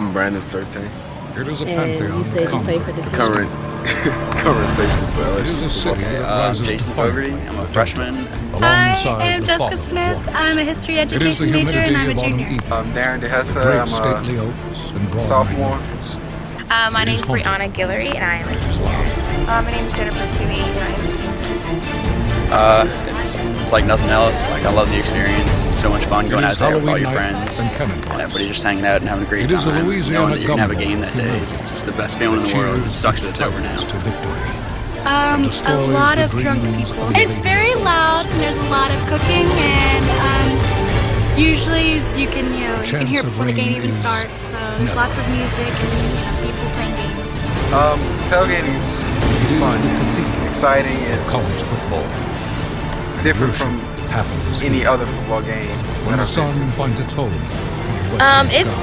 I'm Brandon Surtain, It is a And pantheon you said of you play for the conquerors. team. current safety for It is LSU. a city that rises Jason defiantly Fogarty. I'm a from the freshman. alongside I am the Jessica father of Smith. waters. I'm a history It is the education major humidity and I'm a of autumn junior. evening, I'm Darren DeHessa. great I'm stately oaks and broad sophomore. magnolias. My It name is is haunted. Brianna Guillory, and I am a It is senior. loud. My name is Jennifer Toohey, and I am a senior. It's like nothing else. Like I love the experience. It's so much fun going It out is there with all Halloween your night friends. and cannon And blast. everybody just hanging out and having a great It is a time. Louisiana Knowing that you're gonna have a gumbo game that day. humility. It's just the best feeling in the world. It sucks that it's over now. To victory. A destroys lot the of drunk dreams people. of the It's invading very foes. loud and there's a lot of cooking and usually you can hear chance it of before the game rain even is starts. So there's never. lots of music and people playing games. Tailgating's fun. It's exciting. It's College football. different from Happens any here. other football game. When that the I've been sun to. finds its home in the western It's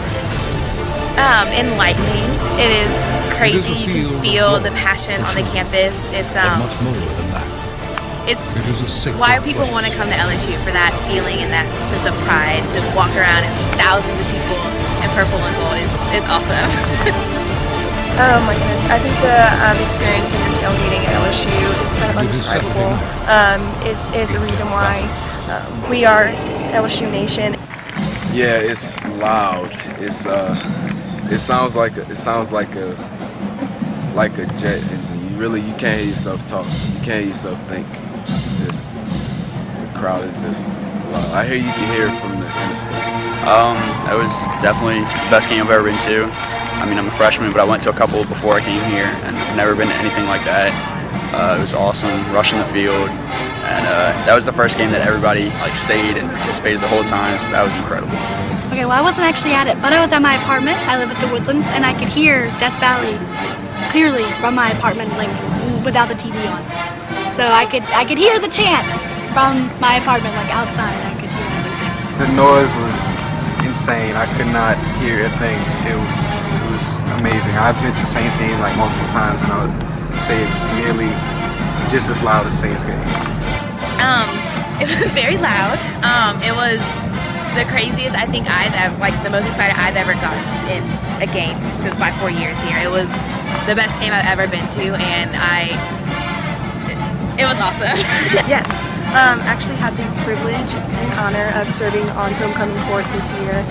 sky. enlightening. It is crazy. It is a You can field feel of the glory, passion for on the sure. campus. It's But much more than that. it's It is a sacred why people place. want to come to LSU for that feeling and that sense of pride to walk around and see thousands of people in purple and gold. It's awesome. Oh my goodness, I think the experience when you're tailgating at LSU is kind of It is Saturday undescribable. It is a reason why we are LSU Nation. Yeah, it's loud. It sounds like a jet engine. You can't hear yourself talk. You can't hear yourself think. Just the crowd is just loud. I hear you can hear it from the interstate. That was definitely the best game I've ever been to. I mean, I'm a freshman, but I went to a couple before I came here, and I've never been to anything like that. It was awesome, rushing the field, and that was the first game that everybody stayed and participated the whole time. So that was incredible. Okay, well I wasn't actually at it, but I was at my apartment. I live at the Woodlands and I could hear Death Valley clearly from my apartment, without the TV on. So I could hear the chants from my apartment, outside. I could hear everything. The noise was insane. I could not hear a thing. It was amazing. I've been to Saints games multiple times, and I would say it's nearly just as loud as Saints games. It was very loud. It was the craziest I think the most excited I've ever gotten in a game since my 4 years here. It was the best game I've ever been to, and it was awesome. Yes, actually had the privilege and honor of serving on homecoming court this year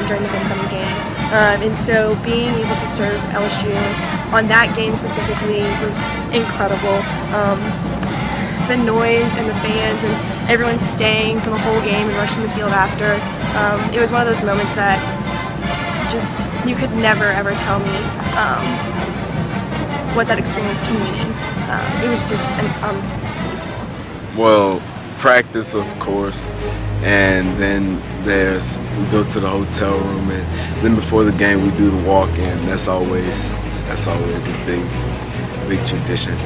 during the homecoming game. And so being able to serve LSU on that game specifically was incredible. The noise and the fans and everyone staying for the whole game and rushing the field after. It was one of those moments that just you could never ever tell me what that experience can mean. It was just Well, practice, of course, and then we go to the hotel room, and then before the game we do the walk-in. That's always a big tradition.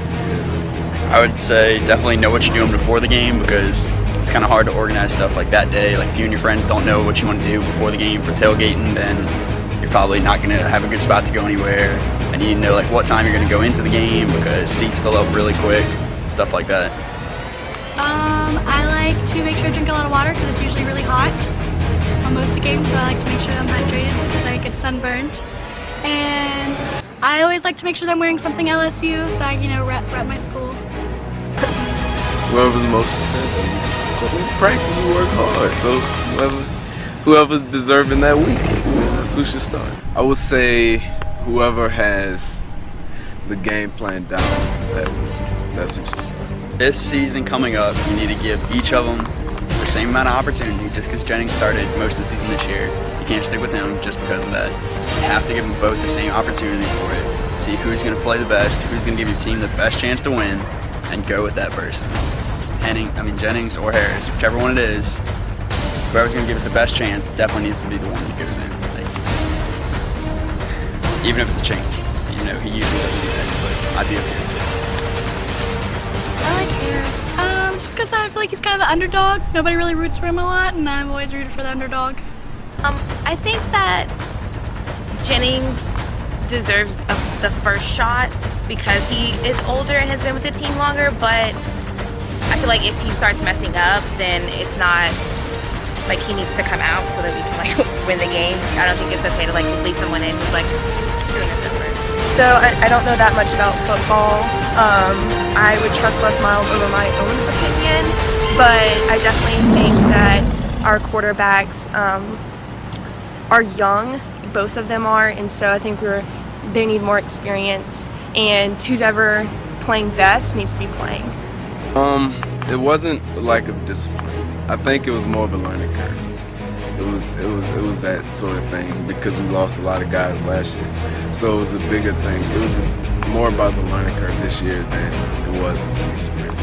I would say definitely know what you're doing before the game, because it's kind of hard to organize stuff like that day. If you and your friends don't know what you want to do before the game for tailgating, then you're probably not going to have a good spot to go anywhere. And you need to know what time you're going to go into the game, because seats fill up really quick, stuff like that. I like to make sure I drink a lot of water because it's usually really hot on most of the games, so I like to make sure I'm hydrated because I get sunburned. And I always like to make sure that I'm wearing something LSU so I can, rep my school. Whoever's most practice, we work hard. So whoever's deserving that week, that's who should start. I would say whoever has the game plan down that week, that's who should start. This season coming up, you need to give each of them the same amount of opportunity. Just because Jennings started most of the season this year, you can't stick with him just because of that. You have to give them both the same opportunity for it. See who's going to play the best, who's going to give your team the best chance to win, and go with that person. Jennings or Harris, whichever one it is, whoever's going to give us the best chance definitely needs to be the one that goes in. Even if it's a change. He usually doesn't do that, but I'd be okay with it. I like Harris. Just because I feel like he's kind of the underdog. Nobody really roots for him a lot, and I've always rooted for the underdog. I think that Jennings deserves the first shot because he is older and has been with the team longer, but I feel like if he starts messing up, then it's not like he needs to come out so that we can like win the game. I don't think it's okay to like just leave someone in who's like screwing us over. So I don't know that much about football. I would trust Les Miles over my own opinion, but I definitely think that our quarterbacks are young. Both of them are, and so I think they need more experience. And who's ever playing best needs to be playing. It wasn't a lack of discipline. I think it was more of a learning curve. It was that sort of thing because we lost a lot of guys last year. So it was a bigger thing. It was more about the learning curve this year than it was with the experience.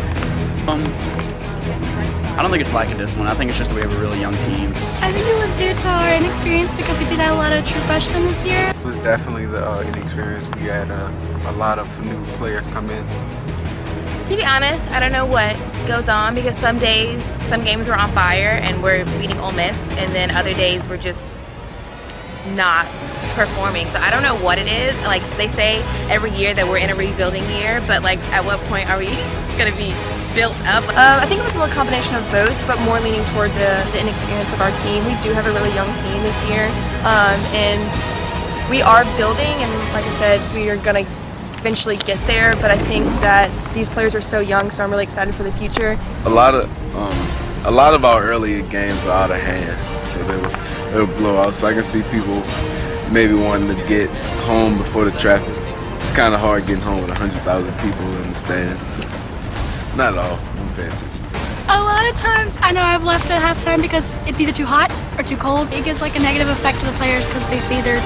I don't think it's lack of discipline. I think it's just that we have a really young team. I think it was due to our inexperience because we did have a lot of true freshmen this year. It was definitely the inexperience. We had a lot of new players come in. To be honest, I don't know what goes on because some days, some games we're on fire and we're beating Ole Miss, and then other days we're just not performing. So I don't know what it is. Like they say every year that we're in a rebuilding year, but like at what point are we gonna be built up? I think it was a little combination of both, but more leaning towards the inexperience of our team. We do have a really young team this year, and we are building, and like I said, we are gonna eventually get there, but I think that these players are so young, so I'm really excited for the future. A lot of our early games are out of hand, so they were blowouts. So I can see people maybe wanting to get home before the traffic. It's kind of hard getting home with 100,000 people in the stands. So not at all. Don't pay attention to that. A lot of times, I know I've left at halftime because it's either too hot or too cold. It gives like a negative effect to the players because they see their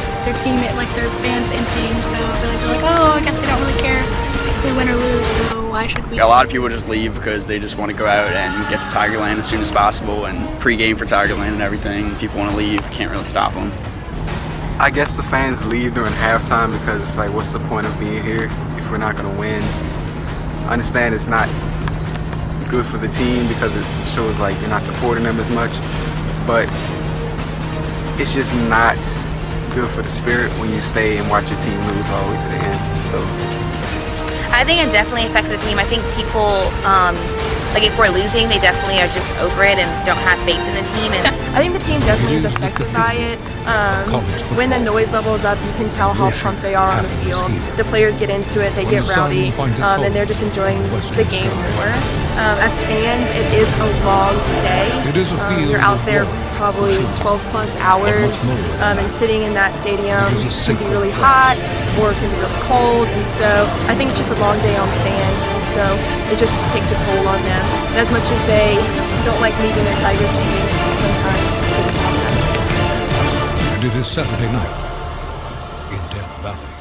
team, like their fans emptying. So I feel like they're like, oh, I guess they don't really care if we win or lose. So why should we? A lot of people just leave because they just want to go out and get to Tigerland as soon as possible and pregame for Tigerland and everything. People want to leave, can't really stop them. I guess the fans leave during halftime because it's like, what's the point of being here if we're not going to win? I understand it's not good for the team because it shows like you're not supporting them as much, but it's just not good for the spirit when you stay and watch your team lose all the way to the end. So I think it definitely affects the team. I think people, like if we're losing, they definitely are just over it and don't have faith in the team. And I think the team definitely is affected by it. When the noise level is up, you can tell how pumped they are on the field. The players get into it, they get rowdy, and they're just enjoying the game more. As fans, it is a long day. You're out there probably 12 plus hours, and sitting in that stadium can be really hot or it can be really cold, and so I think it's just a long day on fans, and so it just takes a toll on them. And as much as they don't like leaving their Tigers games, sometimes it's just happen. And it is Saturday night in Death Valley.